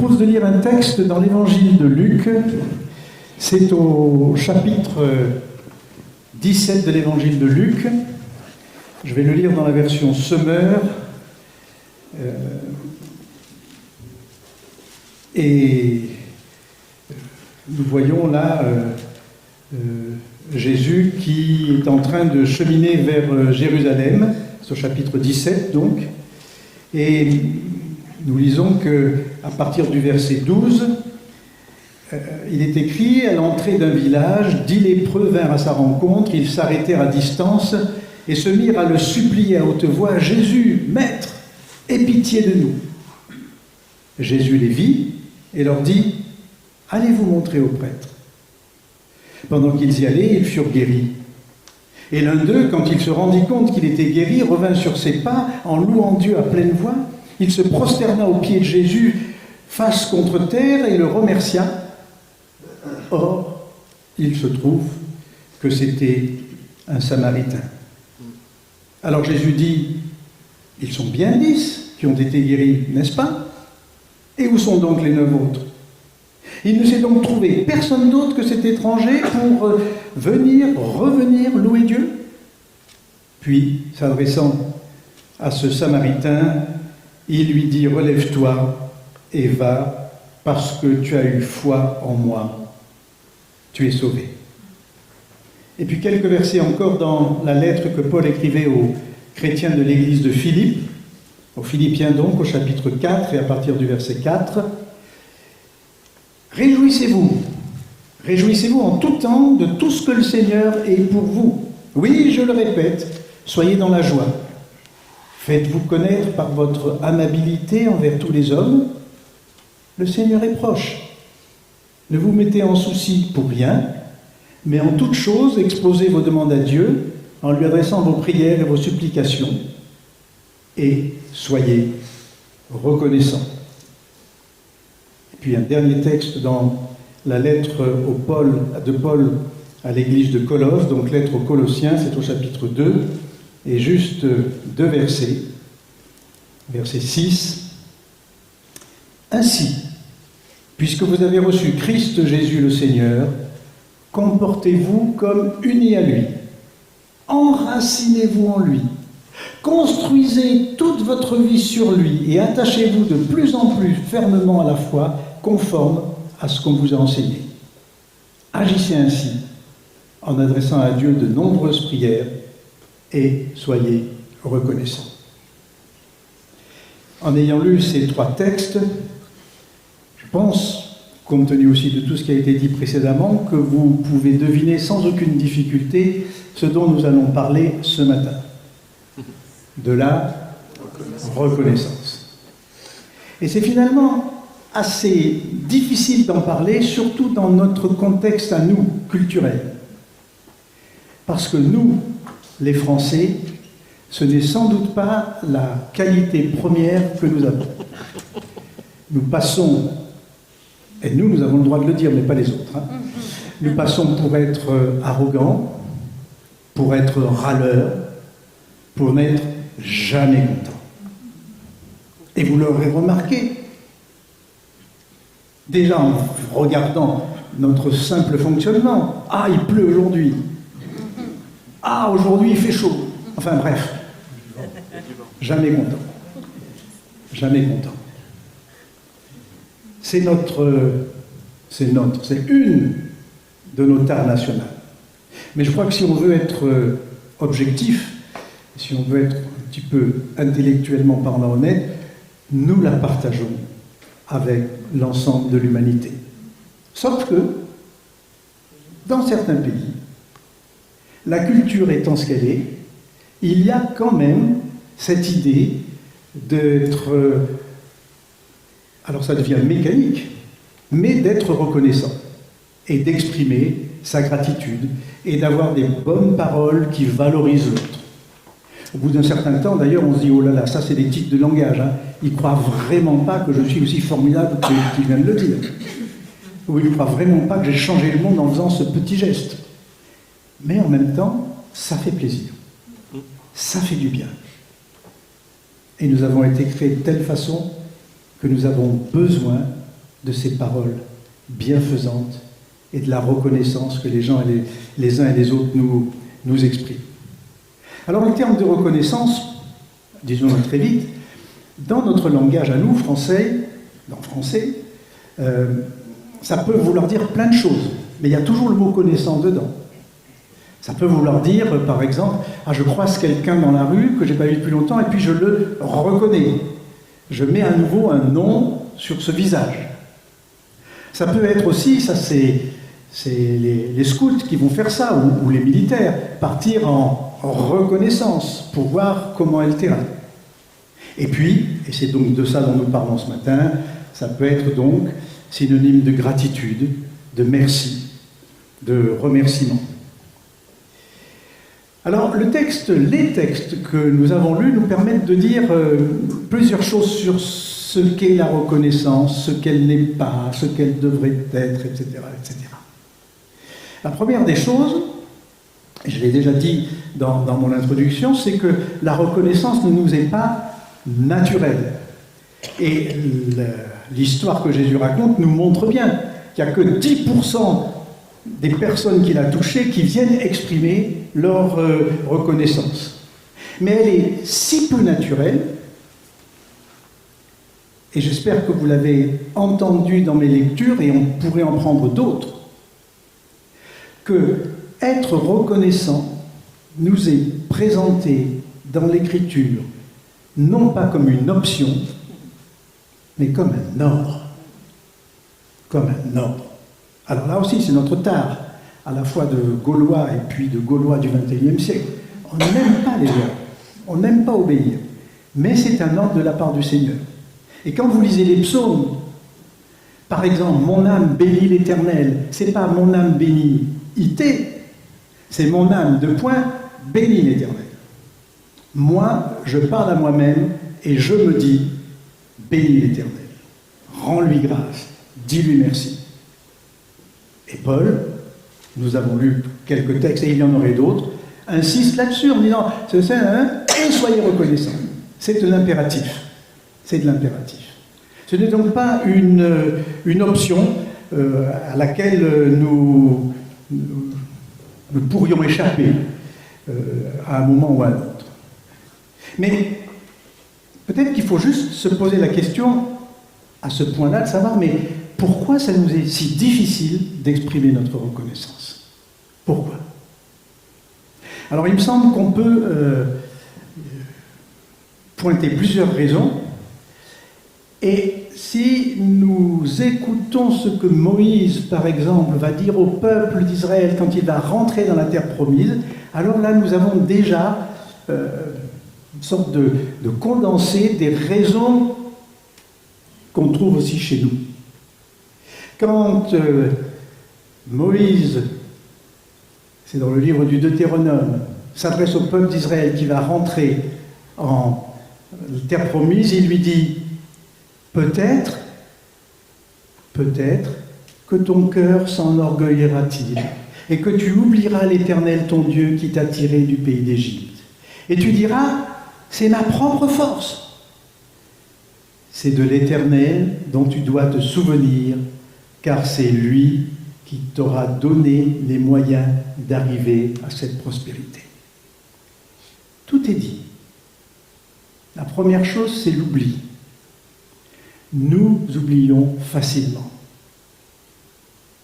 propose de lire un texte dans l'évangile de Luc. C'est au chapitre 17 de l'évangile de Luc. Je vais le lire dans la version Semeur. Et nous voyons là Jésus qui est en train de cheminer vers Jérusalem. C'est au chapitre 17 donc. Et nous lisons qu'à partir du verset 12, il est écrit « À l'entrée d'un village, 10 lépreux vinrent à sa rencontre, ils s'arrêtèrent à distance et se mirent à le supplier à haute voix « Jésus, Maître, aie pitié de nous !» Jésus les vit et leur dit « Allez vous montrer au prêtre. » Pendant qu'ils y allaient, ils furent guéris. Et l'un d'eux, quand il se rendit compte qu'il était guéri, revint sur ses pas en louant Dieu à pleine voix. Il se prosterna aux pieds de Jésus, face contre terre, et le remercia. Or, il se trouve que c'était un Samaritain. Alors Jésus dit, ils sont bien 10 qui ont été guéris, n'est-ce pas? Et où sont donc les 9 autres? Il ne s'est donc trouvé personne d'autre que cet étranger pour revenir louer Dieu. Puis, s'adressant à ce Samaritain, il lui dit « Relève-toi et va, parce que tu as eu foi en moi. Tu es sauvé. » Et puis quelques versets encore dans la lettre que Paul écrivait aux chrétiens de l'église de Philippe, aux Philippiens donc, au chapitre 4 et à partir du verset 4. « Réjouissez-vous en tout temps de tout ce que le Seigneur est pour vous. Oui, je le répète, soyez dans la joie. Faites-vous connaître par votre amabilité envers tous les hommes. Le Seigneur est proche. Ne vous mettez en souci pour rien, mais en toute chose, exposez vos demandes à Dieu en lui adressant vos prières et vos supplications. Et soyez reconnaissants. » Et puis un dernier texte dans la lettre de Paul à l'église de Colosse, donc lettre aux Colossiens, c'est au chapitre 2, et juste 2 versets. Verset 6. « Ainsi, puisque vous avez reçu Christ Jésus le Seigneur, comportez-vous comme unis à lui. Enracinez-vous en lui. Construisez toute votre vie sur lui et attachez-vous de plus en plus fermement à la foi, conforme à ce qu'on vous a enseigné. Agissez ainsi, en adressant à Dieu de nombreuses prières, et soyez reconnaissants. » En ayant lu ces 3 textes, je pense, compte tenu aussi de tout ce qui a été dit précédemment, que vous pouvez deviner sans aucune difficulté ce dont nous allons parler ce matin. De la reconnaissance. Et c'est finalement assez difficile d'en parler, surtout dans notre contexte à nous, culturel. Parce que nous, les Français, ce n'est sans doute pas la qualité première que nous avons. Nous passons, et nous avons le droit de le dire, mais pas les autres, nous passons pour être arrogants, pour être râleurs, pour n'être jamais contents. Et vous l'aurez remarqué, déjà en regardant notre simple fonctionnement. Ah, il pleut aujourd'hui. Ah, aujourd'hui il fait chaud. Enfin bref, jamais content. Jamais content. C'est une de nos tares nationales. Mais je crois que si on veut être objectif, si on veut être un petit peu intellectuellement parlant honnête, nous la partageons avec l'ensemble de l'humanité. Sauf que, dans certains pays, la culture étant ce qu'elle est, il y a quand même cette idée d'être, alors ça devient mécanique, mais d'être reconnaissant et d'exprimer sa gratitude et d'avoir des bonnes paroles qui valorisent l'autre. Au bout d'un certain temps, d'ailleurs, on se dit « Oh là là, ça c'est des tics de langage, hein. Il ne croit vraiment pas que je suis aussi formidable qu'il vient de le dire. » Ou il ne croit vraiment pas que j'ai changé le monde en faisant ce petit geste. Mais en même temps, ça fait plaisir. Ça fait du bien. Et nous avons été créés de telle façon que nous avons besoin de ces paroles bienfaisantes et de la reconnaissance que les uns et les autres nous expriment. Alors le terme de reconnaissance, disons-le très vite, dans notre langage à nous, français, ça peut vouloir dire plein de choses, mais il y a toujours le mot connaissance dedans. Ça peut vouloir dire, par exemple, je croise quelqu'un dans la rue que je n'ai pas vu depuis longtemps et puis je le reconnais. Je mets à nouveau un nom sur ce visage. Ça peut être aussi, ça c'est les scouts qui vont faire ça, ou les militaires, partir en reconnaissance pour voir comment est le terrain. Et puis, et c'est donc de ça dont nous parlons ce matin, ça peut être donc synonyme de gratitude, de merci, de remerciement. Alors, les textes que nous avons lus nous permettent de dire plusieurs choses sur ce qu'est la reconnaissance, ce qu'elle n'est pas, ce qu'elle devrait être, etc., etc. La première des choses, et je l'ai déjà dit dans mon introduction, c'est que la reconnaissance ne nous est pas naturelle. Et l'histoire que Jésus raconte nous montre bien qu'il n'y a que 10% des personnes qu'il a touchées qui viennent exprimer leur reconnaissance. Mais elle est si peu naturelle, et j'espère que vous l'avez entendu dans mes lectures, et on pourrait en prendre d'autres, que être reconnaissant nous est présenté dans l'Écriture non pas comme une option, mais comme un ordre. Comme un ordre. Alors là aussi, c'est notre tare, à la fois de Gaulois et puis de Gaulois du XXIe siècle. On n'aime pas les ordres, on n'aime pas obéir, mais c'est un ordre de la part du Seigneur. Et quand vous lisez les psaumes, par exemple, « Mon âme bénit l'Éternel », c'est pas « Mon âme bénit ité », c'est « Mon âme, bénit l'Éternel ». Moi, je parle à moi-même et je me dis « Bénis l'Éternel ». Rends-lui grâce, dis-lui merci. Et Paul, nous avons lu quelques textes, et il y en aurait d'autres, insiste là-dessus en disant « et soyez reconnaissants ». C'est de l'impératif. C'est de l'impératif. Ce n'est donc pas une option à laquelle nous pourrions échapper à un moment ou à un autre. Mais peut-être qu'il faut juste se poser la question à ce point-là de savoir, mais pourquoi ça nous est si difficile d'exprimer notre reconnaissance? Pourquoi? Alors il me semble qu'on peut pointer plusieurs raisons, et si nous écoutons ce que Moïse, par exemple, va dire au peuple d'Israël quand il va rentrer dans la terre promise, alors là nous avons déjà une sorte de condensé des raisons qu'on trouve aussi chez nous. Quand Moïse, c'est dans le livre du Deutéronome, s'adresse au peuple d'Israël qui va rentrer en terre promise, il lui dit « Peut-être que ton cœur s'enorgueillira-t-il et que tu oublieras l'Éternel ton Dieu qui t'a tiré du pays d'Égypte. Et tu diras, c'est ma propre force. C'est de l'Éternel dont tu dois te souvenir, car c'est lui qui t'aura donné les moyens d'arriver à cette prospérité. » Tout est dit. La première chose, c'est l'oubli. Nous oublions facilement.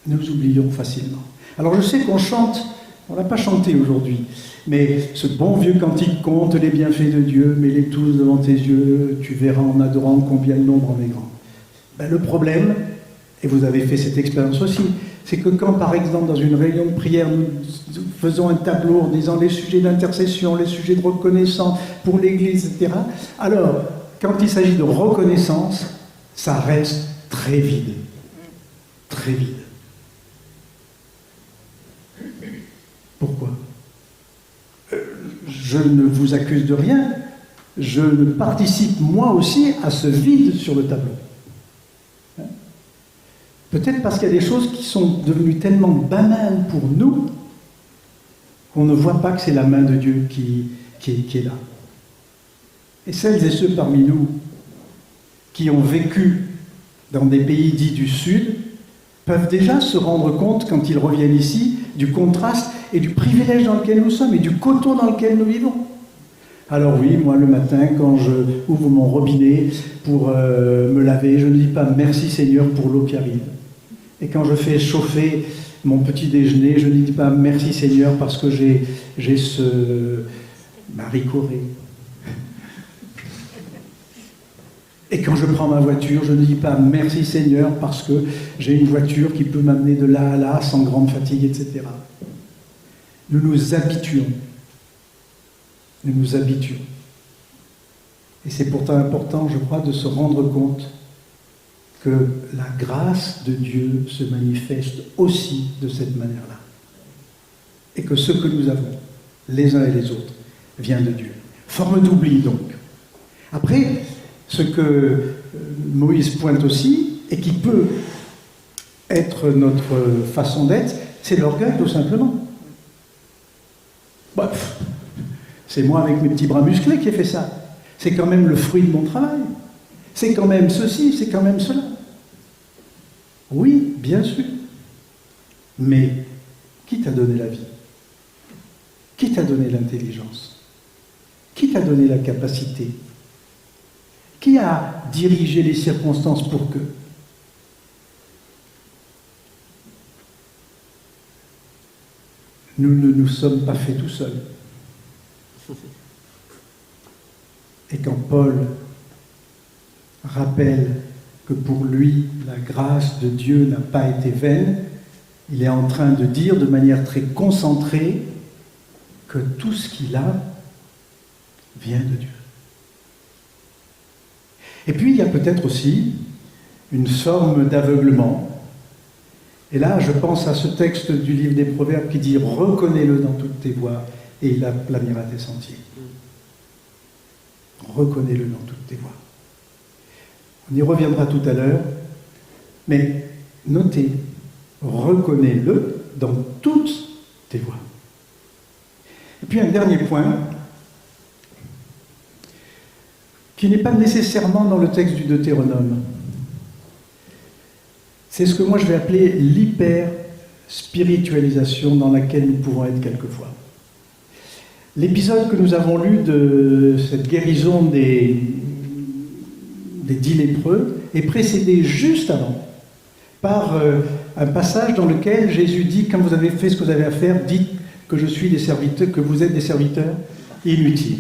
Nous oublions facilement. Alors je sais qu'on chante, on n'a pas chanté aujourd'hui, mais ce bon vieux cantique compte les bienfaits de Dieu, mets-les tous devant tes yeux, tu verras en adorant combien le nombre en est grand. Le problème, et vous avez fait cette expérience aussi, c'est que quand, par exemple, dans une réunion de prière, nous faisons un tableau en disant les sujets d'intercession, les sujets de reconnaissance pour l'Église, etc., alors, quand il s'agit de reconnaissance, ça reste très vide. Très vide. Pourquoi? Je ne vous accuse de rien, je participe moi aussi à ce vide sur le tableau. Peut-être parce qu'il y a des choses qui sont devenues tellement banales pour nous qu'on ne voit pas que c'est la main de Dieu qui est là. Et celles et ceux parmi nous qui ont vécu dans des pays dits du Sud, peuvent déjà se rendre compte, quand ils reviennent ici, du contraste et du privilège dans lequel nous sommes et du coton dans lequel nous vivons. Alors oui, moi le matin, quand je ouvre mon robinet pour me laver, je ne dis pas merci Seigneur pour l'eau qui arrive. Et quand je fais chauffer mon petit déjeuner, je ne dis pas merci Seigneur parce que j'ai ce maricoré. Et quand je prends ma voiture, je ne dis pas merci Seigneur parce que j'ai une voiture qui peut m'amener de là à là sans grande fatigue, etc. Nous nous habituons. Nous nous habituons. Et c'est pourtant important, je crois, de se rendre compte que la grâce de Dieu se manifeste aussi de cette manière-là. Et que ce que nous avons, les uns et les autres, vient de Dieu. Forme d'oubli, donc. Après, ce que Moïse pointe aussi, et qui peut être notre façon d'être, c'est l'orgueil, tout simplement. Bref, c'est moi avec mes petits bras musclés qui ai fait ça. C'est quand même le fruit de mon travail. C'est quand même ceci, c'est quand même cela. Oui, bien sûr. Mais qui t'a donné la vie? Qui t'a donné l'intelligence? Qui t'a donné la capacité? Qui a dirigé les circonstances pour que? Nous ne nous sommes pas faits tout seuls. Et quand Paul rappelle que pour lui, la grâce de Dieu n'a pas été vaine, il est en train de dire de manière très concentrée que tout ce qu'il a vient de Dieu. Et puis, il y a peut-être aussi une forme d'aveuglement. Et là, je pense à ce texte du livre des Proverbes qui dit « Reconnais-le dans toutes tes voies et il aplanira tes sentiers. » Reconnais-le dans toutes tes voies. On y reviendra tout à l'heure, mais notez, reconnais-le dans toutes tes voies. Et puis un dernier point, qui n'est pas nécessairement dans le texte du Deutéronome. C'est ce que moi je vais appeler l'hyper-spiritualisation dans laquelle nous pouvons être quelquefois. L'épisode que nous avons lu de cette guérison des 10 lépreux est précédé juste avant par un passage dans lequel Jésus dit « Quand vous avez fait ce que vous avez à faire, dites que je suis des serviteurs, que vous êtes des serviteurs inutiles. »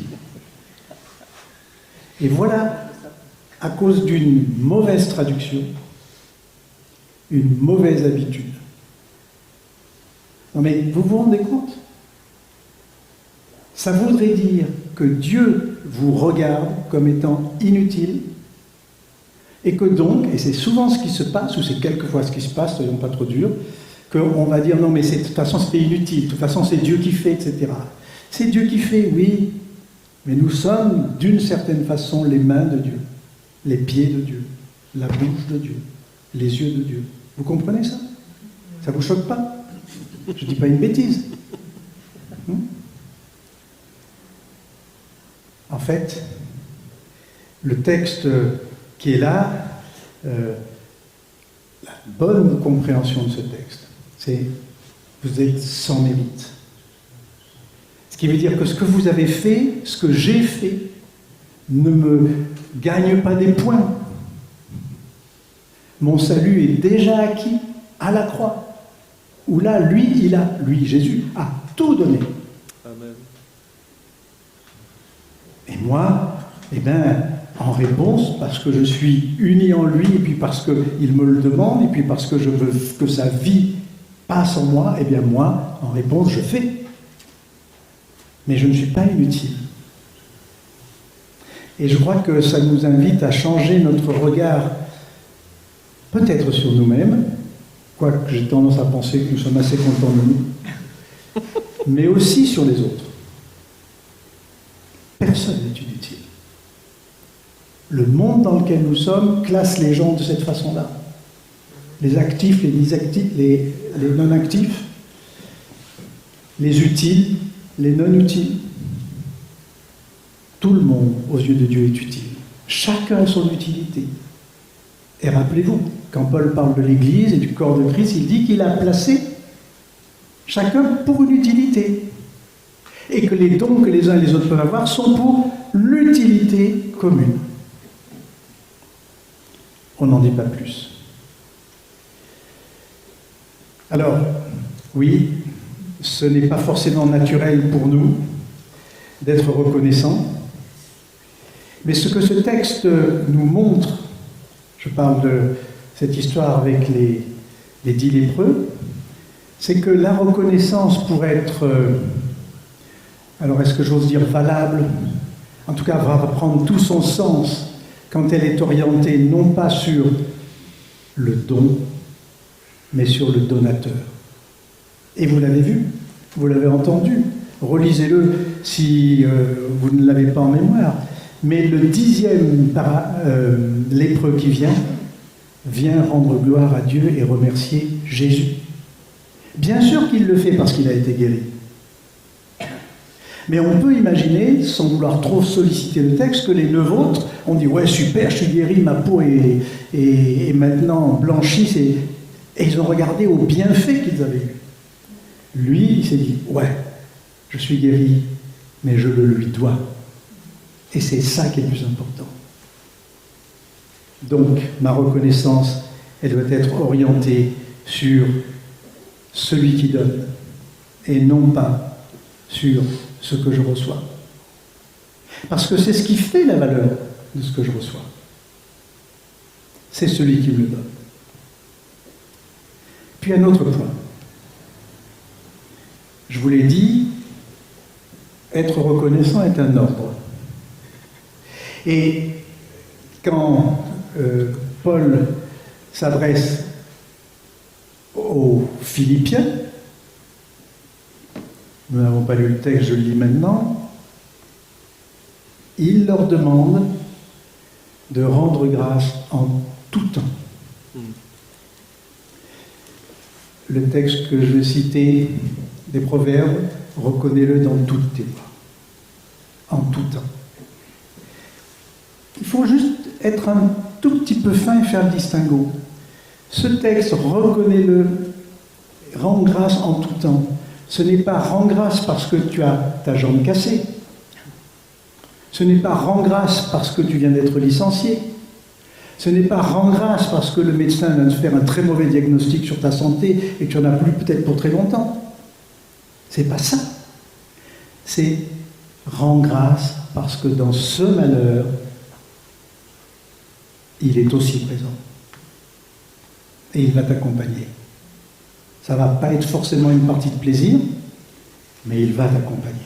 Et voilà, à cause d'une mauvaise traduction, une mauvaise habitude. Non mais vous vous rendez compte? Ça voudrait dire que Dieu vous regarde comme étant inutile et que donc, et c'est souvent ce qui se passe, ou c'est quelquefois ce qui se passe, soyons pas trop durs, qu'on va dire non mais de toute façon c'était inutile, de toute façon c'est Dieu qui fait, etc. C'est Dieu qui fait, oui, mais nous sommes d'une certaine façon les mains de Dieu, les pieds de Dieu, la bouche de Dieu, les yeux de Dieu. Vous comprenez ça? Ça vous choque pas? Je dis pas une bêtise. En fait, le texte qui est là, la bonne compréhension de ce texte, c'est « vous êtes sans mérite ». Ce qui veut dire que ce que vous avez fait, ce que j'ai fait, ne me gagne pas des points. Mon salut est déjà acquis à la croix, où là, lui, Jésus, a tout donné. Amen. Et moi, en réponse, parce que je suis uni en lui, et puis parce qu'il me le demande, et puis parce que je veux que sa vie passe en moi, moi, en réponse, je fais. Mais je ne suis pas inutile. Et je crois que ça nous invite à changer notre regard, peut-être sur nous-mêmes, quoique j'ai tendance à penser que nous sommes assez contents de nous, mais aussi sur les autres. Personne n'est inutile. Le monde dans lequel nous sommes classe les gens de cette façon-là. Les actifs, les non-actifs, les utiles, les non-utiles. Tout le monde, aux yeux de Dieu, est utile. Chacun a son utilité. Et rappelez-vous, quand Paul parle de l'Église et du corps de Christ, il dit qu'il a placé chacun pour une utilité. Et que les dons que les uns et les autres peuvent avoir sont pour l'utilité commune. On n'en dit pas plus. Alors, oui, ce n'est pas forcément naturel pour nous d'être reconnaissants, mais ce que ce texte nous montre, je parle de cette histoire avec les 10 lépreux, c'est que la reconnaissance pour être, alors est-ce que j'ose dire valable, en tout cas va prendre tout son sens quand elle est orientée non pas sur le don, mais sur le donateur. Et vous l'avez vu, vous l'avez entendu, relisez-le si vous ne l'avez pas en mémoire, mais le 10e lépreux qui vient rendre gloire à Dieu et remercier Jésus. Bien sûr qu'il le fait parce qu'il a été guéri. Mais on peut imaginer, sans vouloir trop solliciter le texte, que les 9 autres ont dit « Ouais, super, je suis guéri, ma peau est maintenant blanchie. » Et ils ont regardé aux bienfaits qu'ils avaient eus. Lui, il s'est dit « Ouais, je suis guéri, mais je le lui dois. » Et c'est ça qui est le plus important. Donc, ma reconnaissance, elle doit être orientée sur celui qui donne, et non pas sur ce que je reçois. Parce que c'est ce qui fait la valeur de ce que je reçois. C'est celui qui me le donne. Puis un autre point. Je vous l'ai dit, être reconnaissant est un ordre. Et quand Paul s'adresse aux Philippiens, nous n'avons pas lu le texte, je le lis maintenant, il leur demande de rendre grâce en tout temps. Le texte que je vais citer des Proverbes, reconnais-le dans toutes tes voies, en tout temps. Il faut juste être un tout petit peu fin et faire le distinguo. Ce texte, reconnais-le, rends grâce en tout temps. Ce n'est pas rends grâce parce que tu as ta jambe cassée. Ce n'est pas rends grâce parce que tu viens d'être licencié. Ce n'est pas rends grâce parce que le médecin vient de faire un très mauvais diagnostic sur ta santé et que tu n'en as plus peut-être pour très longtemps. C'est pas ça. C'est rends grâce parce que dans ce malheur, il est aussi présent. Et il va t'accompagner. Ça ne va pas être forcément une partie de plaisir, mais il va t'accompagner.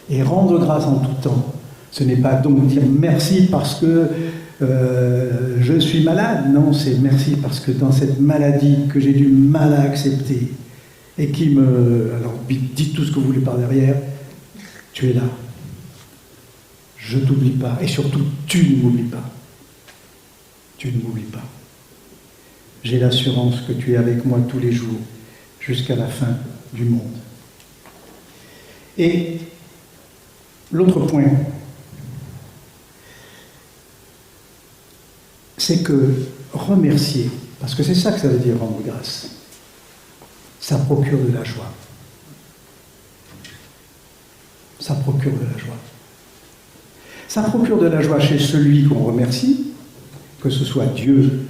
Et rendre grâce en tout temps, ce n'est pas donc dire merci parce que je suis malade. Non, c'est merci parce que dans cette maladie que j'ai du mal à accepter et qui me... Alors, dites tout ce que vous voulez par derrière, tu es là. Je ne t'oublie pas. Et surtout, tu ne m'oublies pas. Tu ne m'oublies pas. J'ai l'assurance que tu es avec moi tous les jours, jusqu'à la fin du monde. Et l'autre point, c'est que remercier, parce que c'est ça que ça veut dire rendre grâce, ça procure de la joie. Ça procure de la joie. Ça procure de la joie chez celui qu'on remercie, que ce soit Dieu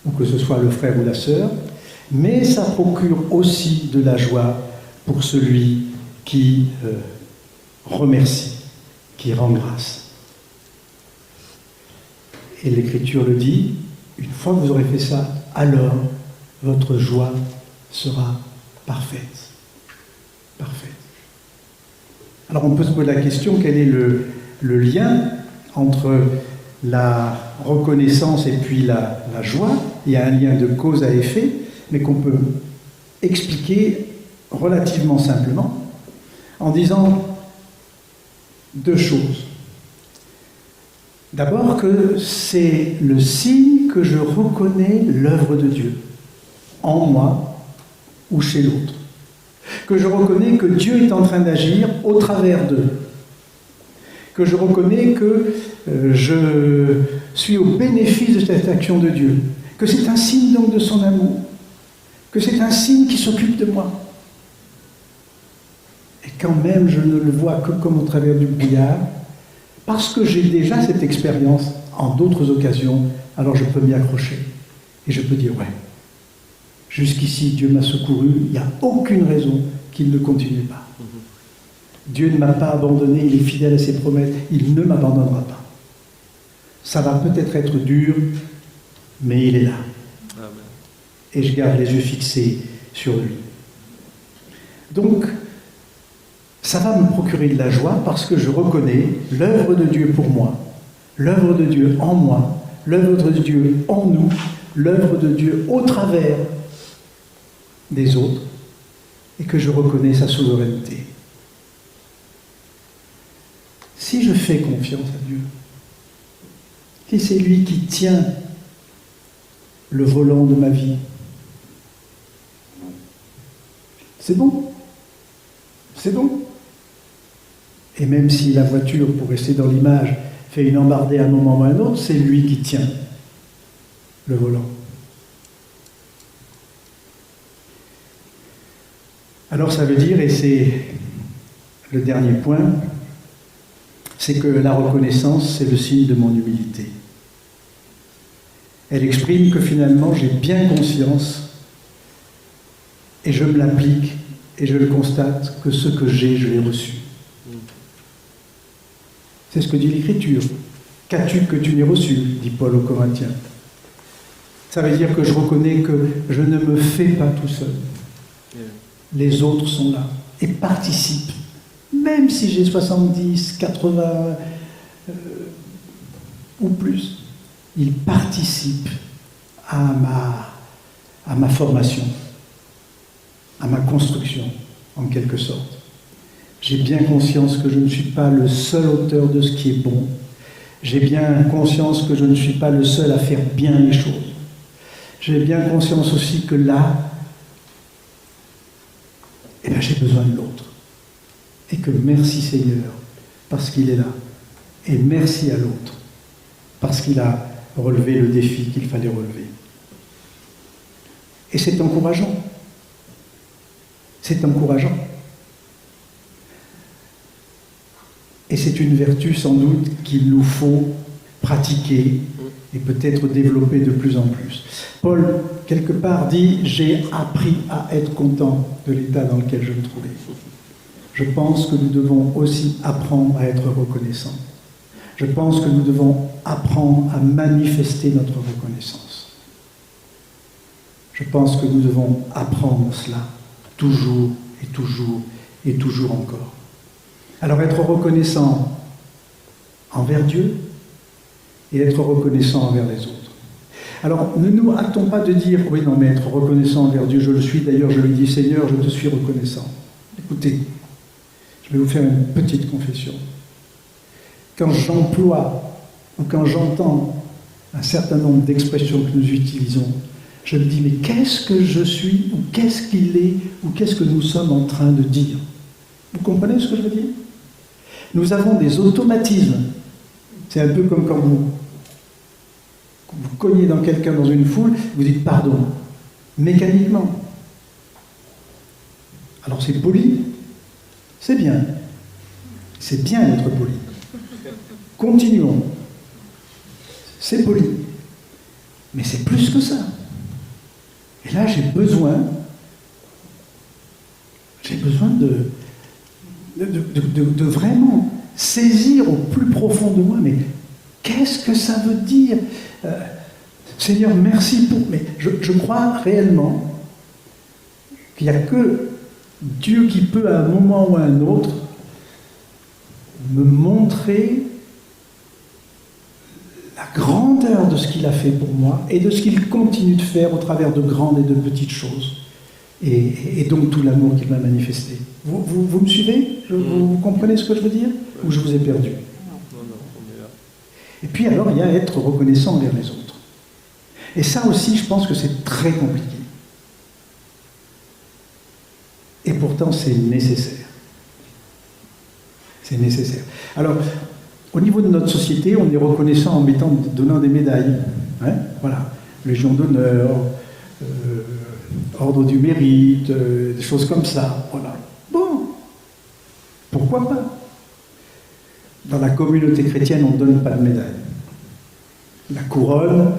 ou que ce soit le frère ou la sœur, mais ça procure aussi de la joie pour celui qui remercie, qui rend grâce. Et l'Écriture le dit, une fois que vous aurez fait ça, alors votre joie sera parfaite. Parfaite. Alors on peut se poser la question, quel est le lien entre la reconnaissance et puis la joie? Il y a un lien de cause à effet, mais qu'on peut expliquer relativement simplement en disant deux choses. D'abord que c'est le signe que je reconnais l'œuvre de Dieu en moi ou chez l'autre. Que je reconnais que Dieu est en train d'agir au travers d'eux. que je reconnais que je suis au bénéfice de cette action de Dieu, que c'est un signe donc de son amour, que c'est un signe qui s'occupe de moi. Et quand même, je ne le vois que comme au travers du brouillard, parce que j'ai déjà cette expérience en d'autres occasions, alors je peux m'y accrocher. Et je peux dire, ouais, jusqu'ici Dieu m'a secouru, il n'y a aucune raison qu'il ne continue pas. Dieu ne m'a pas abandonné, il est fidèle à ses promesses, il ne m'abandonnera pas. Ça va peut-être être dur, mais il est là. Amen. Et je garde les yeux fixés sur lui. Donc, ça va me procurer de la joie parce que je reconnais l'œuvre de Dieu pour moi, l'œuvre de Dieu en moi, l'œuvre de Dieu en nous, l'œuvre de Dieu au travers des autres, et que je reconnais sa souveraineté. Si je fais confiance à Dieu, si c'est lui qui tient le volant de ma vie, c'est bon. C'est bon. Et même si la voiture, pour rester dans l'image, fait une embardée à un moment ou à un autre, c'est lui qui tient le volant. Alors ça veut dire, et c'est le dernier point, c'est que la reconnaissance, c'est le signe de mon humilité. Elle exprime que finalement, j'ai bien conscience, et je me l'applique, et je le constate, que ce que j'ai, je l'ai reçu. C'est ce que dit l'Écriture. Qu'as-tu que tu n'aies reçu, dit Paul aux Corinthiens. Ça veut dire que je reconnais que je ne me fais pas tout seul. Les autres sont là et participent. Même si j'ai 70, 80 ou plus, ils participent à ma formation, à ma construction, en quelque sorte. J'ai bien conscience que je ne suis pas le seul auteur de ce qui est bon. J'ai bien conscience que je ne suis pas le seul à faire bien les choses. J'ai bien conscience aussi que là, j'ai besoin de l'autre. Et que merci Seigneur, parce qu'il est là. Et merci à l'autre, parce qu'il a relevé le défi qu'il fallait relever. Et c'est encourageant. C'est encourageant. Et c'est une vertu sans doute qu'il nous faut pratiquer et peut-être développer de plus en plus. Paul, quelque part, dit « J'ai appris à être content de l'état dans lequel je me trouvais ». Je pense que nous devons aussi apprendre à être reconnaissants. Je pense que nous devons apprendre à manifester notre reconnaissance. Je pense que nous devons apprendre cela toujours et toujours et toujours encore. Alors être reconnaissant envers Dieu et être reconnaissant envers les autres. Alors ne nous hâtons pas de dire « Oui, non, mais être reconnaissant envers Dieu, je le suis. D'ailleurs, je lui dis « Seigneur, je te suis reconnaissant. » Écoutez, je vais vous faire une petite confession. Quand j'emploie ou quand j'entends un certain nombre d'expressions que nous utilisons, je me dis « Mais qu'est-ce que je suis ou qu'est-ce qu'il est ou qu'est-ce que nous sommes en train de dire ?» Vous comprenez ce que je veux dire? Nous avons des automatismes. C'est un peu comme quand vous cognez dans quelqu'un dans une foule, vous dites pardon, mécaniquement. Alors c'est poli, c'est bien. C'est bien d'être poli. Continuons. C'est poli. Mais c'est plus que ça. Et là, j'ai besoin de vraiment saisir au plus profond de moi, mais qu'est-ce que ça veut dire Seigneur, merci pour... Mais je crois réellement qu'il n'y a que Dieu qui peut, à un moment ou à un autre, me montrer la grandeur de ce qu'il a fait pour moi et de ce qu'il continue de faire au travers de grandes et de petites choses. Et donc tout l'amour qu'il m'a manifesté. Vous me suivez? Vous comprenez ce que je veux dire? Ou je vous ai perdu? Non, on est là. Et puis alors, il y a être reconnaissant envers les autres. Et ça aussi, je pense que c'est très compliqué. Et pourtant, c'est nécessaire. C'est nécessaire. Alors, au niveau de notre société, on est reconnaissant en donnant des médailles. Hein, voilà, Légion d'honneur, Ordre du mérite, des choses comme ça. Voilà. Bon, pourquoi pas? Dans la communauté chrétienne, on ne donne pas de médaille. La couronne,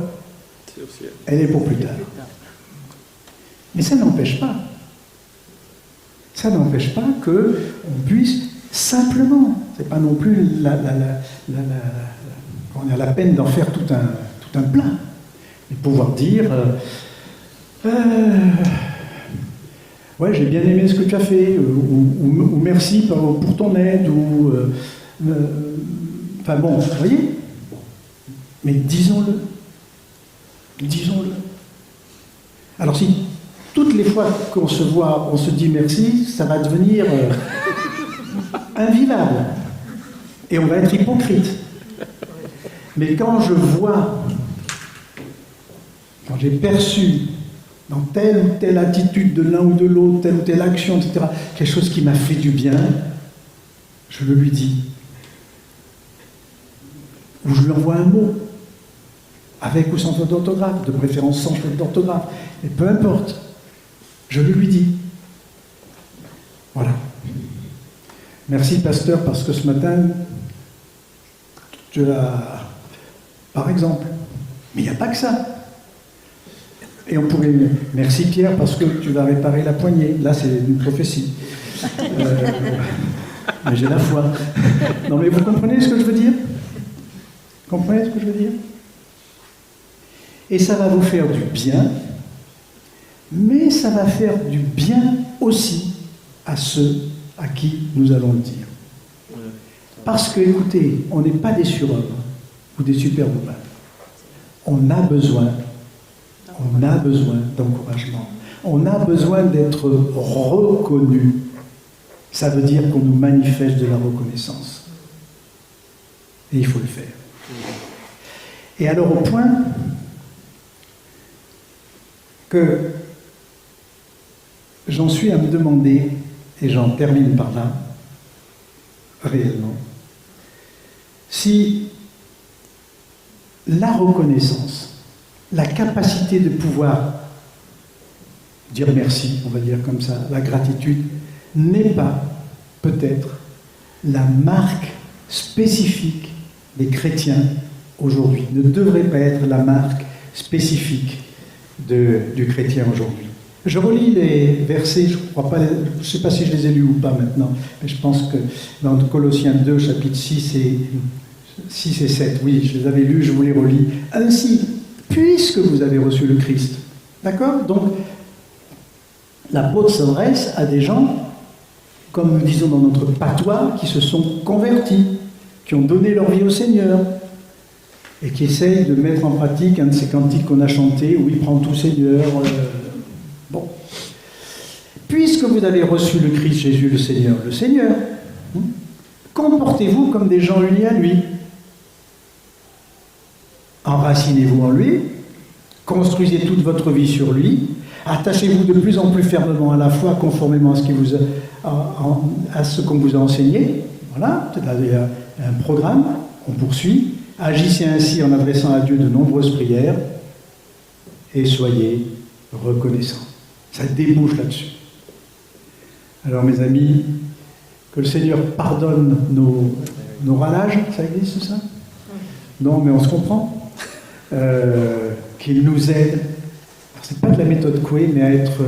elle est pour plus tard. Mais ça n'empêche pas. Ça n'empêche pas qu'on puisse simplement, c'est pas non plus on a la peine d'en faire tout un plat, mais pouvoir dire ouais, j'ai bien aimé ce que tu as fait, ou merci pour ton aide, ou enfin bon, vous voyez, mais disons-le. Disons-le. Alors si toutes les fois qu'on se voit, on se dit merci, ça va devenir invivable. Et on va être hypocrite. Mais quand je vois, quand j'ai perçu dans telle ou telle attitude de l'un ou de l'autre, telle ou telle action, etc., quelque chose qui m'a fait du bien, je le lui dis. Ou je lui envoie un mot, avec ou sans faute d'orthographe, de préférence sans faute d'orthographe, mais peu importe, je le lui dis. Voilà. Merci, pasteur, parce que ce matin, tu as... Par exemple. Mais il n'y a pas que ça. Et on pourrait... Merci, Pierre, parce que tu vas réparer la poignée. Là, c'est une prophétie. Mais j'ai la foi. Non, mais vous comprenez ce que je veux dire? Vous comprenez ce que je veux dire? Et ça va vous faire du bien, mais ça va faire du bien aussi à ceux à qui nous allons le dire. Parce que, écoutez, on n'est pas des surhommes ou des super-women. On a besoin d'encouragement. On a besoin d'être reconnu. Ça veut dire qu'on nous manifeste de la reconnaissance. Et il faut le faire. Et alors, au point que j'en suis à me demander, et j'en termine par là, réellement, si la reconnaissance, la capacité de pouvoir dire merci, on va dire comme ça, la gratitude, n'est pas peut-être la marque spécifique des chrétiens aujourd'hui, ne devrait pas être la marque spécifique du chrétien aujourd'hui. Je relis les versets, je ne sais pas si je les ai lus ou pas maintenant, mais je pense que dans Colossiens 2, chapitre 6 et 7, oui, je les avais lus, je vous les relis. Ainsi, puisque vous avez reçu le Christ, d'accord? Donc, l'apôtre s'adresse à des gens, comme nous disons dans notre patois, qui se sont convertis, qui ont donné leur vie au Seigneur, et qui essayent de mettre en pratique un de ces cantiques qu'on a chanté, où il prend tout Seigneur. Bon. Puisque vous avez reçu le Christ Jésus, le Seigneur, comportez-vous comme des gens unis à lui. Enracinez-vous en lui, construisez toute votre vie sur lui, attachez-vous de plus en plus fermement à la foi, conformément à ce qu'on vous a enseigné. Voilà, il y a un programme, on poursuit. Agissez ainsi en adressant à Dieu de nombreuses prières et soyez reconnaissants. Ça débouche là-dessus. Alors mes amis, que le Seigneur pardonne nos râlages, ça existe ça? Non, mais on se comprend. Qu'il nous aide. C'est pas de la méthode Coué, mais à être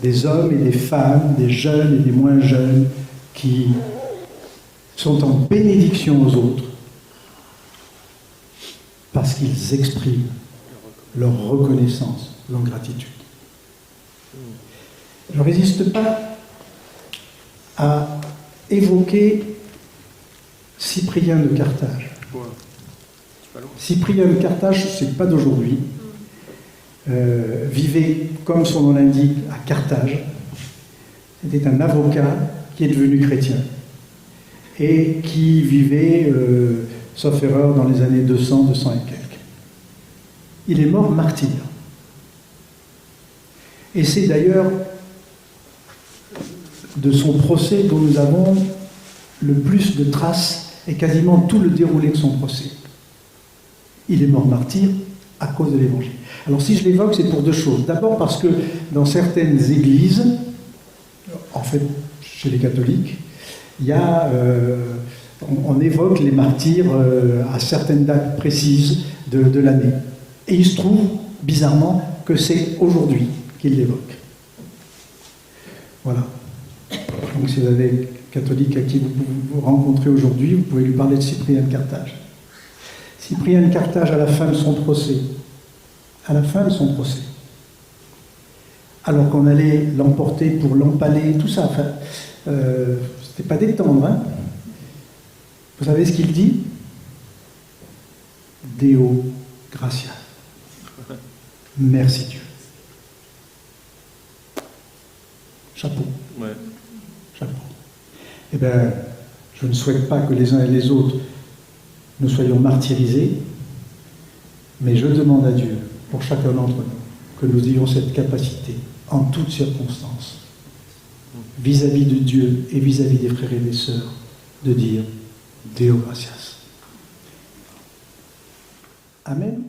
des hommes et des femmes, des jeunes et des moins jeunes, qui sont en bénédiction aux autres, parce qu'ils expriment leur reconnaissance, leur gratitude. Je ne résiste pas à évoquer Cyprien de Carthage. Cyprien de Carthage, c'est pas d'aujourd'hui, vivait, comme son nom l'indique, à Carthage. C'était un avocat qui est devenu chrétien et qui vivait, sauf erreur, dans les années 200 et quelques. Il est mort martyr. Et c'est d'ailleurs de son procès dont nous avons le plus de traces et quasiment tout le déroulé de son procès. Il est mort martyr à cause de l'Évangile. Alors si je l'évoque, c'est pour deux choses. D'abord parce que dans certaines églises, en fait chez les catholiques, il y a, on évoque les martyrs à certaines dates précises de l'année. Et il se trouve, bizarrement, que c'est aujourd'hui qu'il l'évoque. Voilà. Donc si vous avez un catholique à qui vous rencontrez aujourd'hui, vous pouvez lui parler de Cyprien de Carthage. Cyprien de Carthage, à la fin de son procès, alors qu'on allait l'emporter pour l'empaler, tout ça, enfin, c'était pas détendre, hein. Vous savez ce qu'il dit? Deo gratia. Merci Dieu. Chapeau. Ouais. Chapeau. Eh bien, je ne souhaite pas que les uns et les autres nous soyons martyrisés, mais je demande à Dieu, pour chacun d'entre nous, que nous ayons cette capacité, en toutes circonstances, vis-à-vis de Dieu et vis-à-vis des frères et des sœurs, de dire Deo gratias. Amen.